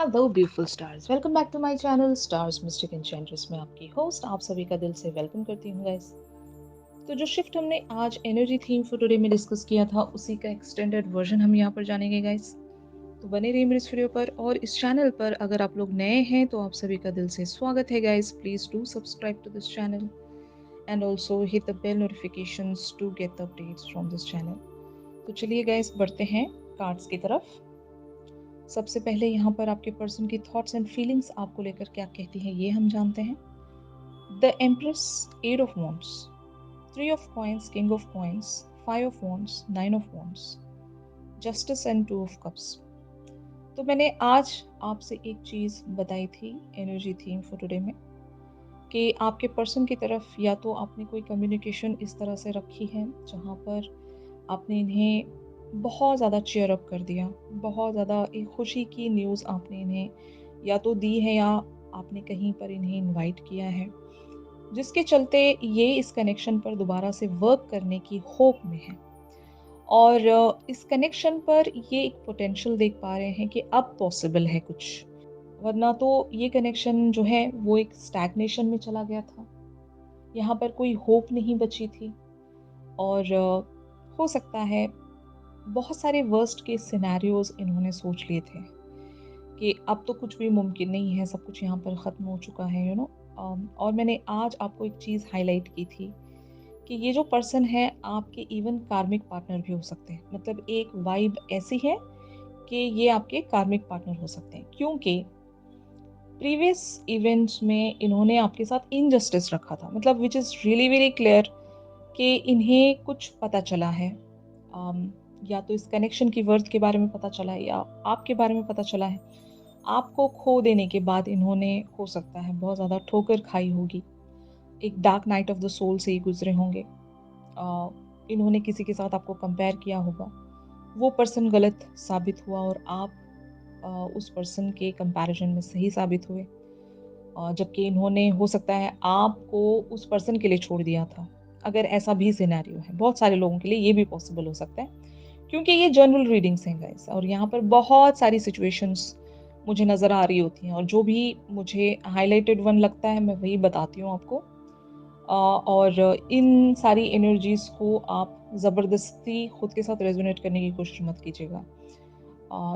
Hello beautiful stars, welcome back to my channel stars mystic enchantress में आपकी host आप सभी का दिल से वेलकम करती हूँ गाइस। तो जो शिफ्ट हमने आज एनर्जी थीम फॉर टुडे में डिस्कस किया था उसी का एक्सटेंडेड वर्जन हम यहाँ पर जानेंगे गाइस। तो बने रहिए मेरे इस वीडियो पर और इस चैनल पर अगर आप लोग नए हैं तो आप सभी का दिल से स्वागत है guys. Please do subscribe to this channel and also hit the bell notifications to get the updates from this channel. तो चलिए गाइस बढ़ते हैं कार्ड्स की तरफ। सबसे पहले यहाँ पर आपके पर्सन की थॉट्स एंड फीलिंग्स आपको लेकर क्या कहती हैं ये हम जानते हैं। The empress, eight of wands, three of coins, king of coins, five of wands, nine of wands, justice and two of cups. तो मैंने आज आपसे एक चीज बताई थी एनर्जी थीम फॉर टुडे में कि आपके पर्सन की तरफ या तो आपने कोई कम्युनिकेशन इस तरह से रखी है जहाँ पर आपने इन्हें बहुत ज़्यादा चीयर अप कर दिया, बहुत ज़्यादा एक खुशी की न्यूज़ आपने इन्हें या तो दी है या आपने कहीं पर इन्हें इनवाइट किया है, जिसके चलते ये इस कनेक्शन पर दोबारा से वर्क करने की होप में है। और इस कनेक्शन पर ये एक पोटेंशियल देख पा रहे हैं कि अब पॉसिबल है कुछ, वरना तो ये कनेक्शन जो है वो एक स्टैग्नेशन में चला गया था। यहाँ पर कोई होप नहीं बची थी और हो सकता है बहुत सारे वर्स्ट केस सिनेरियोज इन्होंने सोच लिए थे कि अब तो कुछ भी मुमकिन नहीं है, सब कुछ यहाँ पर ख़त्म हो चुका है और मैंने आज आपको एक चीज़ हाईलाइट की थी कि ये जो पर्सन है आपके इवन कार्मिक पार्टनर भी हो सकते हैं। मतलब एक वाइब ऐसी है कि ये आपके कार्मिक पार्टनर हो सकते हैं, क्योंकि प्रीवियस इवेंट्स में इन्होंने आपके साथ इनजस्टिस रखा था। मतलब which is really very clear कि इन्हें कुछ पता चला है, या तो इस कनेक्शन की वर्थ के बारे में पता चला है या आपके बारे में पता चला है। आपको खो देने के बाद इन्होंने हो सकता है बहुत ज़्यादा ठोकर खाई होगी, एक dark night of the soul से ही गुजरे होंगे। इन्होंने किसी के साथ आपको कंपेयर किया होगा, वो पर्सन गलत साबित हुआ और आप उस पर्सन के कंपैरिजन में सही साबित हुए। जबकि इन्होंने हो सकता है आपको उस पर्सन के लिए छोड़ दिया था। अगर ऐसा भी सिनेरियो है, बहुत सारे लोगों के लिए ये भी पॉसिबल हो सकता है, क्योंकि ये जनरल रीडिंग्स हैं गाइस और यहाँ पर बहुत सारी सिचुएशंस मुझे नज़र आ रही होती हैं और जो भी मुझे हाइलाइटेड वन लगता है मैं वही बताती हूँ आपको। और इन सारी एनर्जीज को आप ज़बरदस्ती खुद के साथ रेजोनेट करने की कोशिश मत कीजिएगा।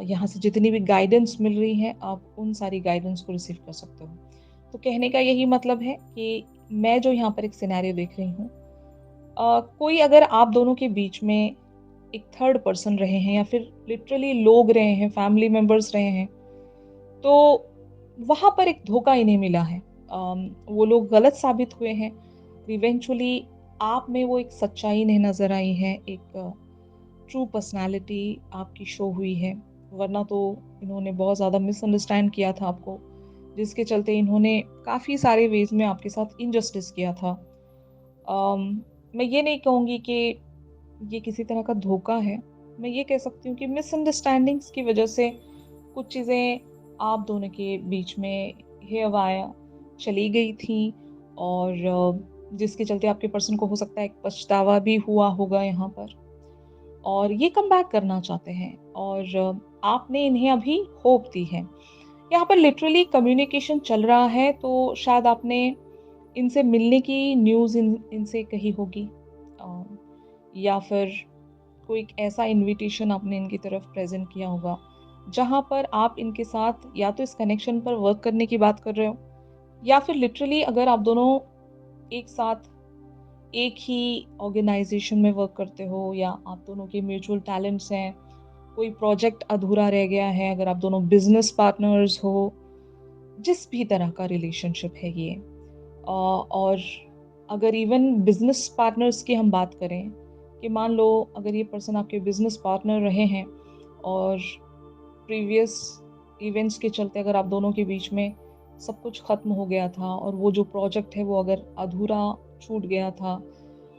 यहाँ से जितनी भी गाइडेंस मिल रही है आप उन सारी गाइडेंस को रिसीव कर सकते हो। तो कहने का यही मतलब है कि मैं जो यहाँ पर एक सिनेरियो देख रही हूँ, कोई अगर आप दोनों के बीच में एक थर्ड पर्सन रहे हैं या फिर लिटरली लोग रहे हैं, फैमिली मेंबर्स रहे हैं, तो वहाँ पर एक धोखा इन्हें मिला है। वो लोग गलत साबित हुए हैं। इवेंचुअली आप में वो एक सच्चाई इन्हें नज़र आई है, एक ट्रू पर्सनैलिटी आपकी शो हुई है। वरना तो इन्होंने बहुत ज़्यादा मिसअंडरस्टैंड किया था आपको, जिसके चलते इन्होंने काफ़ी सारे वेज़ में आपके साथ इनजस्टिस किया था। मैं ये नहीं कहूँगी कि ये किसी तरह का धोखा है। मैं ये कह सकती हूँ कि मिसअंडरस्टैंडिंग्स की वजह से कुछ चीज़ें आप दोनों के बीच में हेयवाया चली गई थी और जिसके चलते आपके पर्सन को हो सकता है एक पछतावा भी हुआ होगा यहाँ पर और ये कम बैक करना चाहते हैं और आपने इन्हें अभी होप दी है। यहाँ पर लिटरली कम्युनिकेशन चल रहा है, तो शायद आपने इनसे मिलने की न्यूज़ इनसे कही होगी, अ, या फिर कोई एक ऐसा इनविटेशन आपने इनकी तरफ प्रेज़ेंट किया होगा, जहाँ पर आप इनके साथ या तो इस कनेक्शन पर वर्क करने की बात कर रहे हो या फिर लिटरली अगर आप दोनों एक साथ एक ही ऑर्गेनाइज़ेशन में वर्क करते हो या आप दोनों के म्यूचुअल टैलेंट्स हैं, कोई प्रोजेक्ट अधूरा रह गया है, अगर आप दोनों बिज़नेस पार्टनर्स हो, जिस भी तरह का रिलेशनशिप है ये। और अगर इवन बिज़नेस पार्टनर्स की हम बात करें कि मान लो अगर ये पर्सन आपके बिज़नेस पार्टनर रहे हैं और प्रीवियस इवेंट्स के चलते अगर आप दोनों के बीच में सब कुछ ख़त्म हो गया था और वो जो प्रोजेक्ट है वो अगर अधूरा छूट गया था,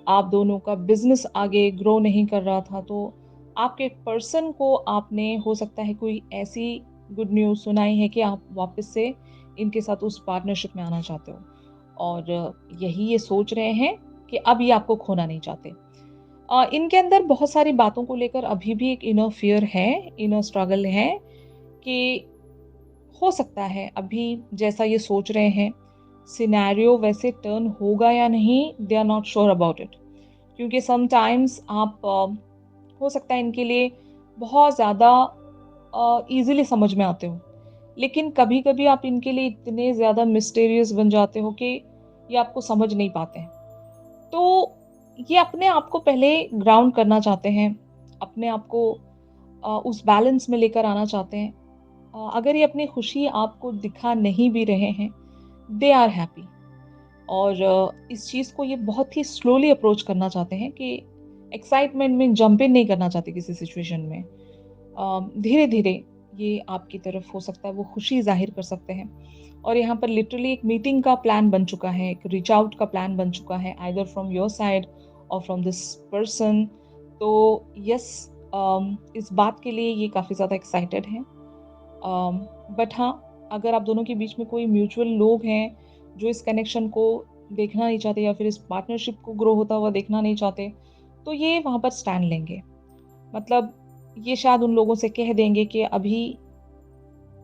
आप दोनों का बिज़नेस आगे ग्रो नहीं कर रहा था, तो आपके पर्सन को आपने हो सकता है कोई ऐसी गुड न्यूज़ सुनाई है कि आप वापस से इनके साथ उस पार्टनरशिप में आना चाहते हो और यही ये सोच रहे हैं कि अब ये आपको खोना नहीं चाहते। इनके अंदर बहुत सारी बातों को लेकर अभी भी एक इनर फ़ियर है, इनर स्ट्रगल है कि हो सकता है अभी जैसा ये सोच रहे हैं, सिनेरियो वैसे टर्न होगा या नहीं, they are not sure about it. क्योंकि समटाइम्स आप हो सकता है इनके लिए बहुत ज़्यादा ईज़िली समझ में आते हो। लेकिन कभी-कभी आप इनके लिए इतने ज़्यादा मिस्टीरियस बन जाते हो कि ये आपको समझ नहीं पाते हैं। तो ये अपने आप को पहले ग्राउंड करना चाहते हैं, अपने आप को उस बैलेंस में लेकर आना चाहते हैं। अगर ये अपनी खुशी आपको दिखा नहीं भी रहे हैं, दे आर हैप्पी। और इस चीज़ को ये बहुत ही स्लोली अप्रोच करना चाहते हैं कि एक्साइटमेंट में जंप इन नहीं करना चाहते किसी सिचुएशन में। धीरे-धीरे ये आपकी तरफ हो सकता है वो खुशी ज़ाहिर कर सकते हैं। और यहाँ पर लिटरली एक मीटिंग का प्लान बन चुका है, एक रीच आउट का प्लान बन चुका है, आइदर फ्रॉम योर साइड और फ्रॉम दिस पर्सन। तो यस, इस बात के लिए ये काफ़ी ज़्यादा एक्साइटेड हैं। बट हाँ, अगर आप दोनों के बीच में कोई म्यूचुअल लोग हैं, जो इस कनेक्शन को देखना नहीं चाहते या फिर इस पार्टनरशिप को ग्रो होता हुआ देखना नहीं चाहते, तो ये वहाँ पर स्टैंड लेंगे। मतलब ये शायद उन लोगों से कह देंगे कि अभी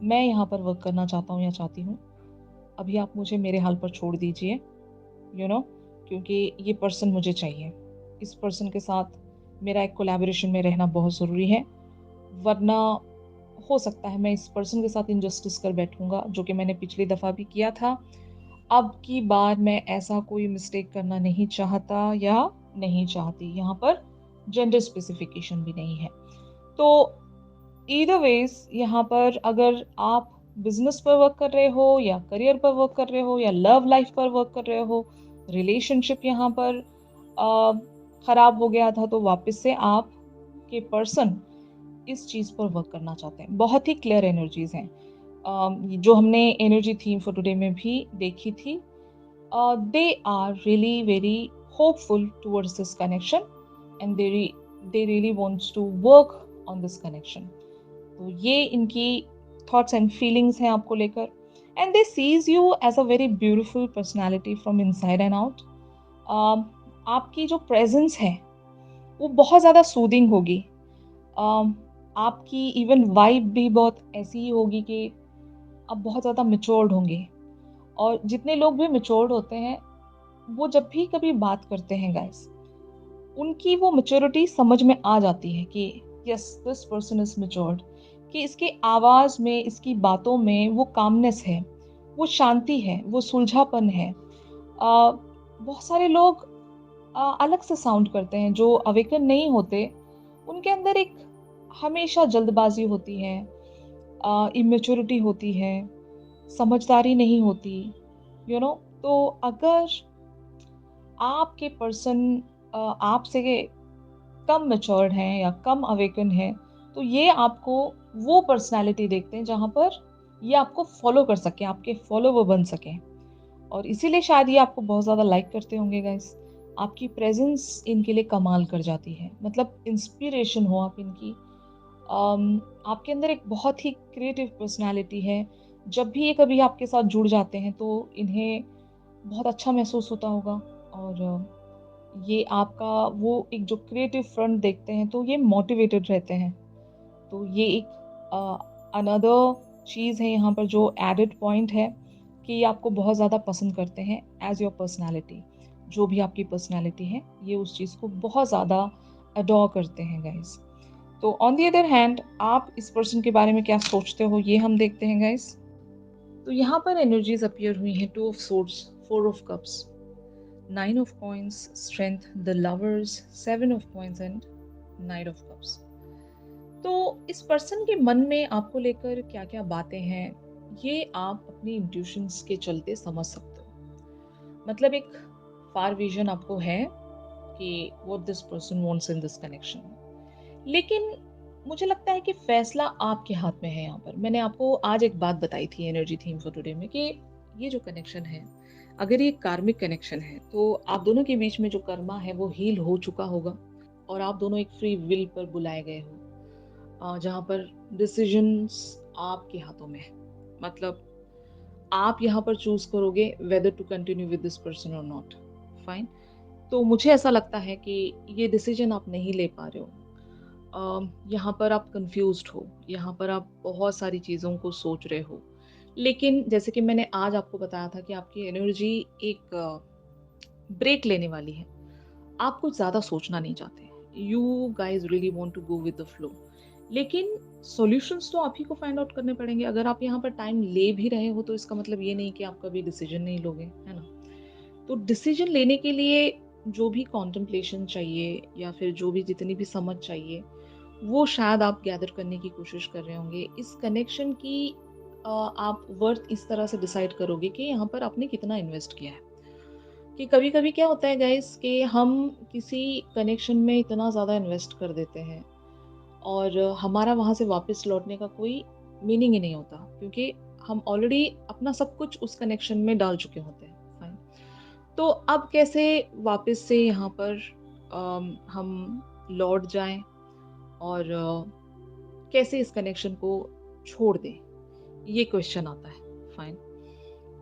मैं यहाँ पर वर्क करना चाहता हूँ या चाहती हूँ। अभी आप मुझे मेरे हाल पर छोड़ दीजिए, यू नो, क्योंकि ये पर्सन मुझे चाहिए। इस पर्सन के साथ मेरा एक कोलैबोरेशन में रहना बहुत ज़रूरी है, वरना हो सकता है मैं इस पर्सन के साथ इनजस्टिस कर बैठूँगा, जो कि मैंने पिछली दफ़ा भी किया था। अब की बार मैं ऐसा कोई मिस्टेक करना नहीं चाहता या नहीं चाहती। यहाँ पर जेंडर स्पेसिफिकेशन भी नहीं है। तो ईदर वेज़ यहाँ पर अगर आप बिज़नेस पर वर्क कर रहे हो या करियर पर वर्क कर रहे हो या लव लाइफ़ पर वर्क कर रहे हो, रिलेशनशिप यहाँ पर अ, खराब हो गया था, तो वापस से आपके पर्सन इस चीज़ पर वर्क करना चाहते हैं। बहुत ही क्लियर एनर्जीज़ हैं। जो हमने एनर्जी थीम फॉर टुडे में भी देखी थी, they are really very hopeful towards this connection, and they really wants to work on this connection. तो ये इनकी थॉट्स एंड फीलिंग्स हैं आपको लेकर, and they sees you as a very beautiful personality from inside and out. आपकी जो presence है वो बहुत ज़्यादा सूदिंग होगी। अम, आपकी इवन वाइब भी बहुत ऐसी ही होगी कि आप बहुत ज़्यादा मैच्योर्ड होंगे। और जितने लोग भी मैच्योर्ड होते हैं, वो जब भी कभी बात करते हैं गाइस, उनकी वो मैच्योरिटी समझ में आ जाती है कि yes, this person is matured, कि इसके आवाज़ में, इसकी बातों में वो कामनेस है, वो शांति है, वो सुलझापन है। बहुत सारे लोग अलग से साउंड करते हैं, जो अवेकन नहीं होते, उनके अंदर एक हमेशा जल्दबाजी होती है, इमेच्योरिटी होती है, समझदारी नहीं होती, यू नो। तो अगर आपके पर्सन आपसे कम मैच्योर्ड हैं या कम अवेकन हैं, तो ये आपको वो पर्सनैलिटी देखते हैं जहाँ पर ये आपको फॉलो कर सकें, आपके फॉलोवर बन सकें। और इसीलिए शायद ये आपको बहुत ज़्यादा लाइक करते होंगे गाइस। आपकी प्रेज़ेंस इनके लिए कमाल कर जाती है। मतलब इंस्पिरेशन हो आप इनकी। आपके अंदर एक बहुत ही क्रिएटिव पर्सनैलिटी है। जब भी ये कभी आपके साथ जुड़ जाते हैं तो इन्हें बहुत अच्छा महसूस होता होगा। और ये आपका वो एक जो क्रिएटिव फ्रंट देखते हैं तो ये मोटिवेटेड रहते हैं। तो ये एक अनदर चीज़ है यहाँ पर जो एडेड पॉइंट है, कि ये आपको बहुत ज़्यादा पसंद करते हैं एज़ योर पर्सनैलिटी। जो भी आपकी पर्सनैलिटी है, ये उस चीज़ को बहुत ज़्यादा अडॉर करते हैं गाइस। तो ऑन द अदर हैंड, आप इस पर्सन के बारे में क्या सोचते हो, ये हम देखते हैं गाइस। तो यहाँ पर एनर्जीज अपीयर हुई हैं, two of swords, four of cups, nine of coins, strength, the lovers, seven of coins and night of cups. तो इस पर्सन के मन में आपको लेकर क्या-क्या बातें हैं, ये आप अपनी इंट्यूशंस के चलते समझ सकते हो। मतलब एक फार विजन आपको है कि what this person wants in this connection. लेकिन मुझे लगता है कि फैसला आपके हाथ में है यहाँ पर। मैंने आपको आज एक बात बताई थी एनर्जी थीम फॉर टुडे में, कि ये जो कनेक्शन है, अगर ये कार्मिक कनेक्शन है, तो आप दोनों के बीच में जो कर्मा है वो हील हो चुका होगा, और आप दोनों एक फ्री विल पर बुलाए गए हो, जहाँ पर डिसीजंस आपके हाथों में है। मतलब आप यहाँ पर चूज करोगे whether to continue with this person और नॉट। फाइन। तो मुझे ऐसा लगता है कि ये डिसीजन आप नहीं ले पा रहे हो। यहाँ पर आप कंफ्यूज्ड हो, यहाँ पर आप बहुत सारी चीज़ों को सोच रहे हो, लेकिन जैसे कि मैंने आज आपको बताया था कि आपकी एनर्जी एक ब्रेक लेने वाली है। आप कुछ ज़्यादा सोचना नहीं चाहते। You guys really want to go with the flow. लेकिन सॉल्यूशंस तो आप ही को फाइंड आउट करने पड़ेंगे। अगर आप यहाँ पर टाइम ले भी रहे हो तो इसका मतलब ये नहीं कि आप कभी डिसीजन नहीं लोगे, है ना? तो डिसीजन लेने के लिए जो भी कॉन्टेम्प्लेशन चाहिए या फिर जो भी जितनी भी समझ चाहिए, वो शायद आप गैदर करने की कोशिश कर रहे होंगे। इस कनेक्शन की आप वर्थ इस तरह से डिसाइड करोगे कि यहाँ पर आपने कितना इन्वेस्ट किया है। कि कभी-कभी क्या होता है गाइस कि हम किसी कनेक्शन में इतना ज़्यादा इन्वेस्ट कर देते हैं और हमारा वहाँ से वापस लौटने का कोई मीनिंग ही नहीं होता क्योंकि हम ऑलरेडी अपना सब कुछ उस कनेक्शन में डाल चुके होते हैं। फाइन। तो अब कैसे वापस से यहाँ पर हम लौट जाएं और कैसे इस कनेक्शन को छोड़ दें, ये क्वेश्चन आता है। फाइन।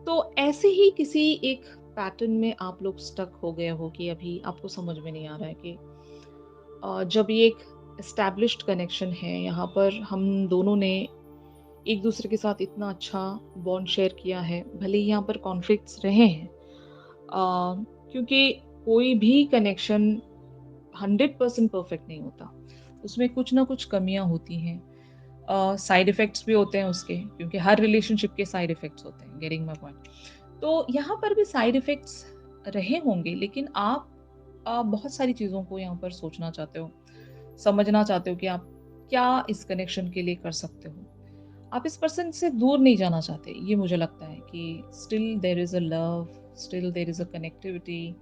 तो ऐसे ही किसी एक पैटर्न में आप लोग स्टक हो गए हो कि अभी आपको समझ में नहीं आ रहा है कि जब ये एक एस्टैब्लिश्ड कनेक्शन है, यहाँ पर हम दोनों ने एक दूसरे के साथ इतना अच्छा बॉन्ड शेयर किया है, भले ही यहाँ पर कॉन्फ्लिक्ट्स रहे हैं, क्योंकि कोई भी कनेक्शन 100% परफेक्ट नहीं होता, उसमें कुछ ना कुछ कमियां होती हैं। साइड इफेक्ट्स भी होते हैं उसके, क्योंकि हर रिलेशनशिप के साइड इफेक्ट्स होते हैं। Getting my point? तो यहाँ पर भी साइड इफेक्ट्स रहे होंगे, लेकिन आप बहुत सारी चीज़ों को यहाँ पर सोचना चाहते हो, समझना चाहते हो कि आप क्या इस कनेक्शन के लिए कर सकते हो। आप इस पर्सन से दूर नहीं जाना चाहते, ये मुझे लगता है कि still there is a love, still there is a connectivity,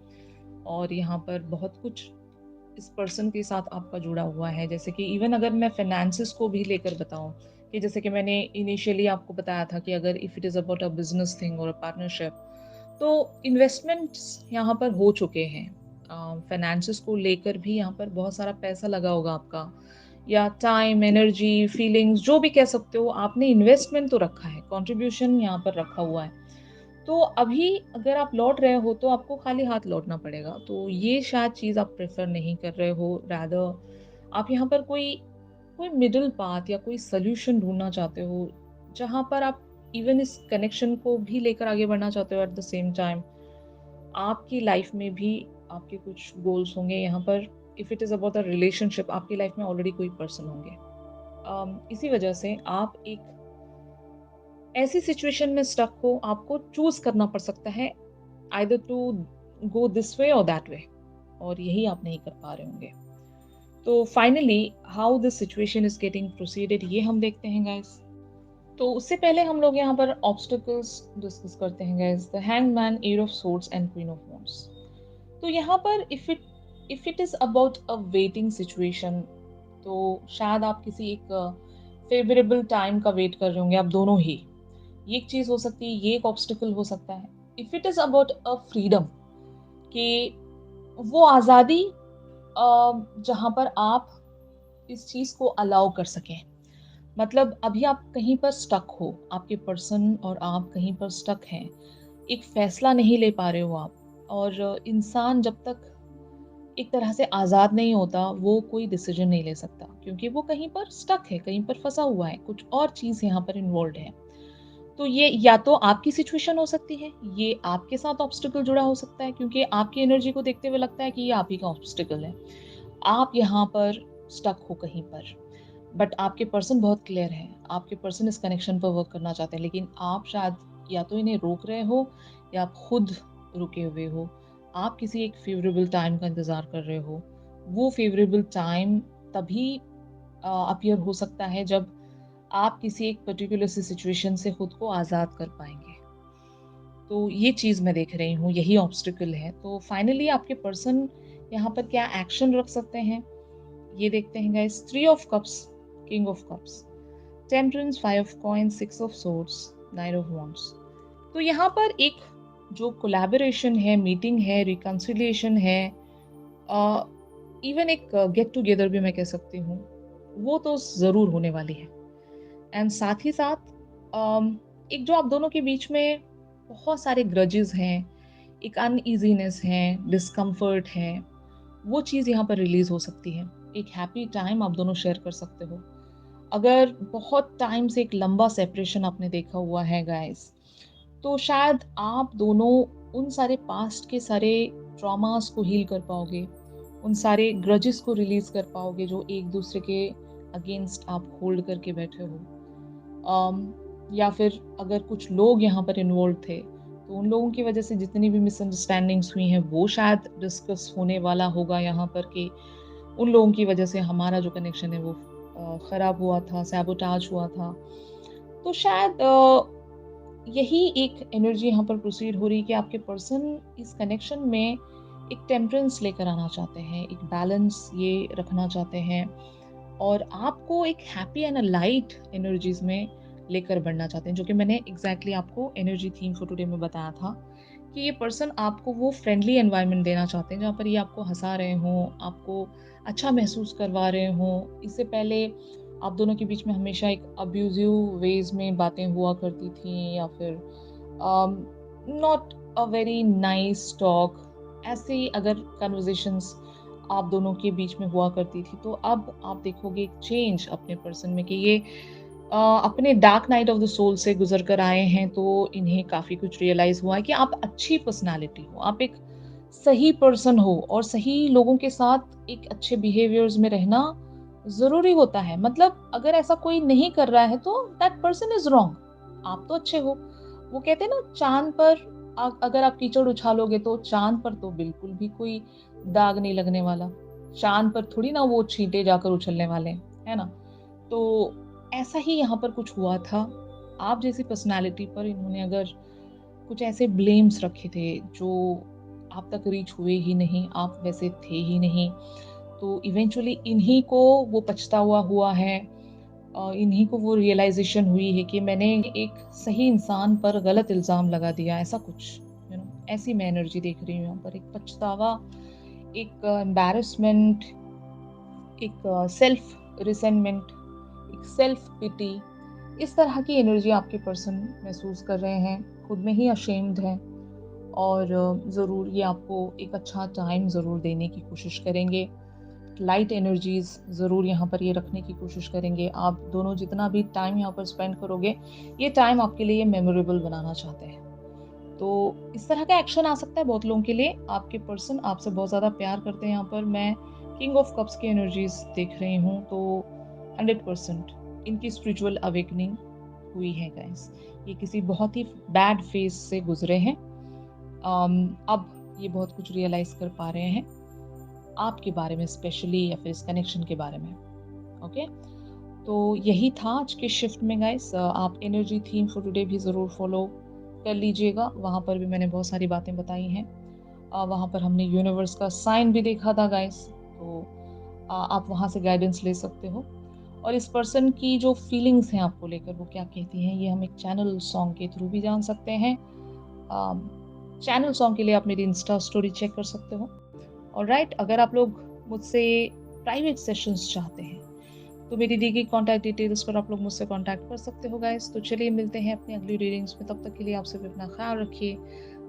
और यहाँ पर बहुत कुछ इस पर्सन के साथ आपका जुड़ा हुआ है। जैसे कि इवन अगर मैं फाइनेंसेस को भी लेकर बताऊँ, कि जैसे कि मैंने इनिशियली आपको बताया था कि अगर if it is about a business thing और अ पार्टनरशिप, तो इन्वेस्टमेंट्स यहाँ पर हो चुके हैं। फाइनेंसेस को लेकर भी यहाँ पर बहुत सारा पैसा लगा होगा आपका, या टाइम, एनर्जी, फीलिंग्स, जो भी कह सकते हो, आपने इन्वेस्टमेंट तो रखा है, कंट्रीब्यूशन यहाँ पर रखा हुआ है। तो अभी अगर आप लौट रहे हो तो आपको खाली हाथ लौटना पड़ेगा। तो ये शायद चीज़ आप प्रेफ़र नहीं कर रहे हो, रादर आप यहाँ पर कोई कोई मिडल पाथ या कोई सॉल्यूशन ढूँढना चाहते हो, जहाँ पर आप इवन इस कनेक्शन को भी लेकर आगे बढ़ना चाहते हो, एट द सेम टाइम आपकी लाइफ़ में भी आपके कुछ गोल्स होंगे यहाँ पर। If it is about a relationship, आपकी लाइफ़ में ऑलरेडी कोई पर्सन होंगे। इसी वजह से आप एक ऐसी सिचुएशन में स्टक हो, आपको चूज़ करना पड़ सकता है, either to go this way और दैट वे, और यही आप नहीं कर पा रहे होंगे। तो finally how this situation is getting proceeded, ये हम देखते हैं गाइस। तो उससे पहले हम लोग यहाँ पर ऑब्स्टिकल्स डिस्कस करते हैं guys. The hangman, eight of swords and queen of wands. तो यहाँ पर if it is about a waiting situation, तो शायद आप किसी एक फेवरेबल टाइम का वेट कर रहे होंगे, आप दोनों ही। ये एक चीज हो सकती है, ये एक ऑब्स्टिकल हो सकता है। If it is about a freedom, कि वो आज़ादी जहाँ पर आप इस चीज़ को अलाउ कर सकें। मतलब अभी आप कहीं पर स्टक हो, आपके पर्सन और आप कहीं पर स्टक हैं, एक फैसला नहीं ले पा रहे हो आप, और इंसान जब तक एक तरह से आज़ाद नहीं होता, वो कोई डिसीजन नहीं ले सकता, क्योंकि वो कहीं पर स्टक है, कहीं पर फंसा हुआ है, कुछ और चीज़ यहाँ पर इन्वॉल्व है। तो ये या तो आपकी सिचुएशन हो सकती है, ये आपके साथ ऑब्स्टिकल जुड़ा हो सकता है, क्योंकि आपकी एनर्जी को देखते हुए लगता है कि ये आप ही का ऑब्स्टिकल है। आप यहाँ पर स्टक हो कहीं पर, बट आपके पर्सन बहुत क्लियर है, आपके पर्सन इस कनेक्शन पर वर्क करना चाहते हैं, लेकिन आप शायद या तो इन्हें रोक रहे हो या आप खुद रुके हुए हो। आप किसी एक फेवरेबल टाइम का इंतज़ार कर रहे हो। वो फेवरेबल टाइम तभी अपीयर हो सकता है जब आप किसी एक पर्टिकुलर सी सिचुएशन से खुद को आज़ाद कर पाएँगे। तो ये चीज़ मैं देख रही हूँ, यही ऑब्स्टिकल है। तो फाइनली आपके पर्सन यहाँ पर क्या एक्शन रख सकते हैं, ये देखते हैं guys. 3 of cups, king of cups, temperance, 5 of coins, 6 of swords, 9 of wands. तो यहाँ पर एक जो कोलैबोरेशन है, मीटिंग है, रिकंसिलिएशन है, इवन एक गेट टुगेदर भी मैं कह सकती हूँ, वो तो ज़रूर होने वाली है। एंड साथ ही साथ एक जो आप दोनों के बीच में बहुत सारे ग्रजेस हैं, एक अनईजीनेस है, डिस्कम्फर्ट है, वो चीज़ यहाँ पर रिलीज़ हो सकती है। एक हैप्पी टाइम आप दोनों शेयर कर सकते हो। अगर बहुत टाइम से एक लंबा सेपरेशन आपने देखा हुआ है गाइस, तो शायद आप दोनों उन सारे पास्ट के सारे ट्रॉमास को हील कर पाओगे, उन सारे ग्रजेस को रिलीज कर पाओगे जो एक दूसरे के अगेंस्ट आप होल्ड करके बैठे हो। या फिर अगर कुछ लोग यहाँ पर इन्वॉल्व थे, तो उन लोगों की वजह से जितनी भी मिसअंडरस्टैंडिंग्स हुई हैं, वो शायद डिस्कस होने वाला होगा यहाँ पर कि उन लोगों की वजह से हमारा जो कनेक्शन है वो खराब हुआ था, सैबोटाज हुआ था। तो शायद यही एक एनर्जी यहाँ पर प्रोसीड हो रही है कि आपके पर्सन इस कनेक्शन में एक टेम्परेंस लेकर आना चाहते हैं, एक बैलेंस ये रखना चाहते हैं और आपको एक हैप्पी एंड लाइट एनर्जीज में लेकर बढ़ना चाहते हैं, जो कि मैंने एग्जैक्टली आपको एनर्जी थीम फॉर टुडे में बताया था कि ये पर्सन आपको वो फ्रेंडली एनवायरनमेंट देना चाहते हैं जहाँ पर ये आपको हंसा रहे हों, आपको अच्छा महसूस करवा रहे हों। इससे पहले आप दोनों के बीच में हमेशा एक अब्यूजिव वेज में बातें हुआ करती थी या फिर not a very nice talk, ऐसे ही अगर कन्वर्जेशंस आप दोनों के बीच में हुआ करती थी, तो अब आप देखोगे एक चेंज अपने पर्सन में कि ये अपने dark night of the soul से गुजर कर आए हैं, तो इन्हें काफ़ी कुछ रियलाइज़ हुआ है कि आप अच्छी पर्सनैलिटी हो, आप एक सही पर्सन हो और सही लोगों के साथ एक अच्छे बिहेवियर्स में रहना ज़रूरी होता है। मतलब अगर ऐसा कोई नहीं कर रहा है तो दैट पर्सन इज़ रॉन्ग, आप तो अच्छे हो। वो कहते हैं ना, चाँद पर अगर आप कीचड़ उछालोगे तो चाँद पर तो बिल्कुल भी कोई दाग नहीं लगने वाला। चाँद पर थोड़ी ना वो छींटे जाकर उछलने वाले हैं, है ना? तो ऐसा ही यहाँ पर कुछ हुआ था। आप जैसी पर्सनैलिटी पर इन्होंने अगर कुछ ऐसे ब्लेम्स रखे थे जो आप तक रीच हुए ही नहीं, आप वैसे थे ही नहीं। तो इवेंचुअली इन्हीं को वो पछतावा हुआ है, इन्हीं को वो रियलाइज़ेशन हुई है कि मैंने एक सही इंसान पर गलत इल्ज़ाम लगा दिया, ऐसा कुछ, ऐसी मैं एनर्जी देख रही हूँ यहाँ पर। एक पछतावा, एक एम्बैरेसमेंट, एक सेल्फ रिसेंटमेंट, एक सेल्फ पिटी, इस तरह की एनर्जी आपके पर्सन महसूस कर रहे हैं, खुद में ही अशेम्ड हैं और ज़रूर ये आपको एक अच्छा टाइम ज़रूर देने की कोशिश करेंगे। लाइट एनर्जीज़ ज़रूर यहाँ पर ये रखने की कोशिश करेंगे। आप दोनों जितना भी टाइम यहाँ पर स्पेंड करोगे, ये टाइम आपके लिए मेमोरेबल बनाना चाहते हैं। तो इस तरह का एक्शन आ सकता है बहुत लोगों के लिए। आपके पर्सन आपसे बहुत ज़्यादा प्यार करते हैं, यहाँ पर मैं किंग ऑफ कप्स की एनर्जीज़ देख रही हूँ, तो 100% इनकी स्पिरिचुअल अवेकनिंग हुई है गाइस। ये किसी बहुत ही बैड फेज से गुजरे हैं। अब ये बहुत कुछ रियलाइज़ कर पा रहे हैं आपके बारे में स्पेशली, या फिर इस कनेक्शन के बारे में। ओके, तो यही था आज के शिफ्ट में गाइस। आप एनर्जी थीम फॉर टुडे भी ज़रूर फॉलो कर लीजिएगा, वहाँ पर भी मैंने बहुत सारी बातें बताई हैं। वहाँ पर हमने यूनिवर्स का साइन भी देखा था गाइस, तो आप वहाँ से गाइडेंस ले सकते हो। और इस पर्सन की जो फीलिंग्स हैं आपको लेकर, वो क्या कहती हैं, ये हम एक चैनल सॉन्ग के थ्रू भी जान सकते हैं। चैनल सॉन्ग के लिए आप मेरी इंस्टा स्टोरी चेक कर सकते हो। ऑलराइट, अगर आप लोग मुझसे प्राइवेट सेशंस चाहते हैं, तो मेरी दी गई कॉन्टैक्ट डिटेल्स पर आप लोग मुझसे कॉन्टैक्ट कर सकते हो गाइस। तो चलिए मिलते हैं अपनी अगली रीडिंग्स में, तब तक के लिए आप सभी अपना ख्याल रखिए।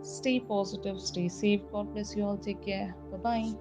Stay positive, stay safe, God bless you all, take care, bye bye.